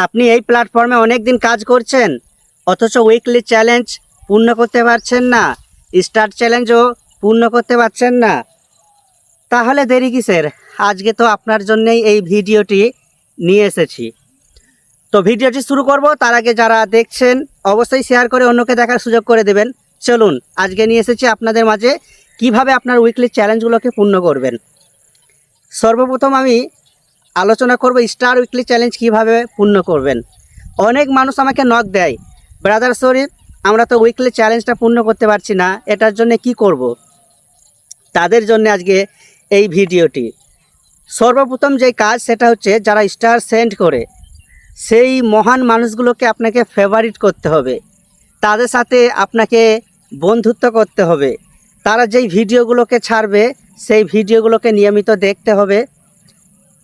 আপনি এই প্ল্যাটফর্মে অনেক দিন কাজ করছেন, অথচ উইকলি চ্যালেঞ্জ পূর্ণ করতে পারছেন না, স্টার্ট চ্যালেঞ্জও পূর্ণ করতে পারছেন না। তাহলে দেরি কিসের? আজকে তো আপনার জন্যই এই ভিডিওটি নিয়ে এসেছি। তো ভিডিওটি শুরু করব, তার আগে যারা দেখছেন অবশ্যই শেয়ার করে অন্যকে দেখার সুযোগ করে দেবেন। চলুন, আজকে নিয়ে এসেছি আপনাদের মাঝে কিভাবে আপনার উইকলি চ্যালেঞ্জগুলোকে পূর্ণ করবেন। সর্বপ্রথম আমি আলোচনা করব স্টার উইকলি চ্যালেঞ্জ কিভাবে পূর্ণ করবেন। অনেক মানুষ আমাকে নক দেয়, ব্রাদার শরীফ আমরা তো উইকলি চ্যালেঞ্জটা পূর্ণ করতে পারছি না, এটার জন্য কি করব। তাদের জন্য আজকে এই ভিডিওটি। সর্বপ্রথম যে কাজ সেটা হচ্ছে, যারা স্টার সেন্ড করে সেই মহান মানুষগুলোকে আপনাকে ফেভারিট করতে হবে, তাদের সাথে আপনাকে বন্ধুত্ব করতে হবে। তারা যেই ভিডিওগুলোকে ছাড়বে সেই ভিডিওগুলোকে নিয়মিত দেখতে হবে,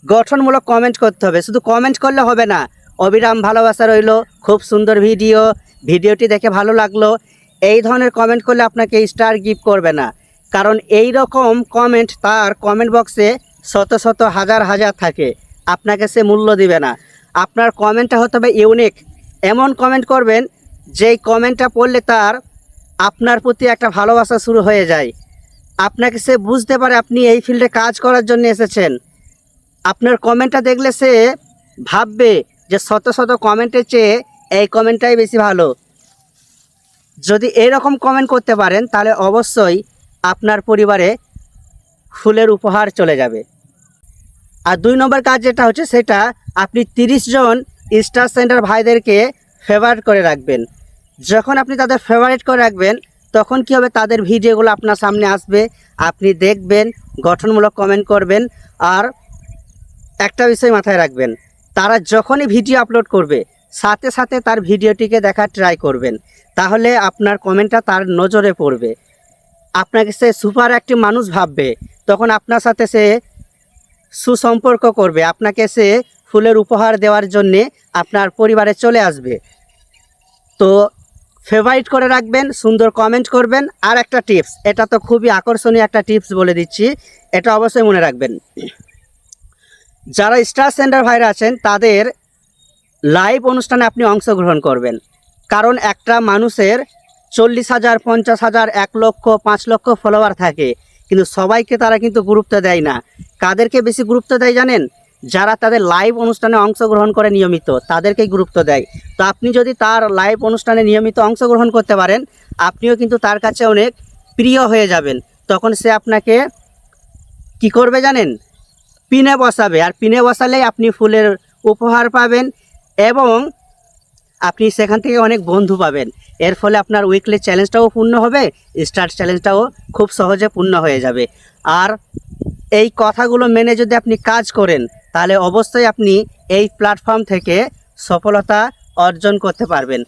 গঠনমূলক কমেন্ট করতে হবে। শুধু কমেন্ট করলে হবে না, অবিরাম ভালোবাসা রইল, খুব সুন্দর ভিডিও, ভিডিওটি দেখে ভালো লাগলো, এই ধরনের কমেন্ট করলে আপনাকে স্টার গিফট করবে না। কারণ এই রকম কমেন্ট তার কমেন্ট বক্সে শত শত হাজার হাজার থাকে, আপনাকে সে মূল্য দিবে না। আপনার কমেন্টটা হতে হবে ইউনিক, এমন কমেন্ট করবেন যেই কমেন্টটা পড়লে তার আপনার প্রতি একটা ভালোবাসা শুরু হয়ে যায়, আপনাকে সে বুঝতে পারে আপনি এই ফিল্ডে কাজ করার জন্য এসেছেন। আপনার কমেন্টটা দেখলে সে ভাববে যে শত শত কমেন্টের চেয়ে এই কমেন্টটাই বেশি ভালো। যদি এরকম কমেন্ট করতে পারেন তাহলে অবশ্যই আপনার পরিবারে ফুলের উপহার চলে যাবে। আর 2 নম্বর কাজ যেটা হচ্ছে, সেটা আপনি 30 জন স্টার সেন্টার ভাইদেরকে ফেভারিট করে রাখবেন। যখন আপনি তাদের ফেভারিট করে রাখবেন তখন কী হবে, তাদের ভিডিওগুলো আপনার সামনে আসবে, আপনি দেখবেন, গঠনমূলক কমেন্ট করবেন। আর একটা বিষয় মাথায় রাখবেন, তারা যখনই ভিডিও আপলোড করবে সাথে সাথে তার ভিডিওটিকে দেখার ট্রাই করবেন, তাহলে আপনার কমেন্টটা তার নজরে পড়বে, আপনাকে সে সুপার একটি মানুষ ভাববে, তখন আপনার সাথে সে সুসম্পর্ক করবে, আপনাকে সে ফুলের উপহার দেওয়ার জন্যে আপনার পরিবারে চলে আসবে। তো ফেভারিট করে রাখবেন, সুন্দর কমেন্ট করবেন। আর একটা টিপস, এটা তো খুবই আকর্ষণীয় একটা টিপস বলে দিচ্ছি, এটা অবশ্যই মনে রাখবেন। যারা স্টার সেন্টার ভাইরা আছেন তাদের লাইভ অনুষ্ঠানে আপনি অংশগ্রহণ করবেন। কারণ একটা মানুষের 40,000, 50,000, 1 লক্ষ, 5 লক্ষ ফলোয়ার থাকে, কিন্তু সবাইকে তারা কিন্তু গুরুত্ব দেয় না। কাদেরকে বেশি গুরুত্ব দেয় জানেন? যারা তাদের লাইভ অনুষ্ঠানে অংশগ্রহণ করে নিয়মিত, তাদেরকেই গুরুত্ব দেয়। তো আপনি যদি তার লাইভ অনুষ্ঠানে নিয়মিত অংশগ্রহণ করতে পারেন, আপনিও কিন্তু তার কাছে অনেক প্রিয় হয়ে যাবেন। তখন সে আপনাকে কি করবে জানেন? পিনে বসাবে, আর পিনে বসালেই আপনি ফুলের উপহার পাবেন এবং আপনি সেখান থেকে অনেক বন্ধু পাবেন। এর ফলে আপনার উইকলি চ্যালেঞ্জটাও পূর্ণ হবে, স্টার্ট চ্যালেঞ্জটাও খুব সহজে পূর্ণ হয়ে যাবে। আর এই কথাগুলো মেনে যদি আপনি কাজ করেন তাহলে অবশ্যই আপনি এই প্ল্যাটফর্ম থেকে সফলতা অর্জন করতে পারবেন।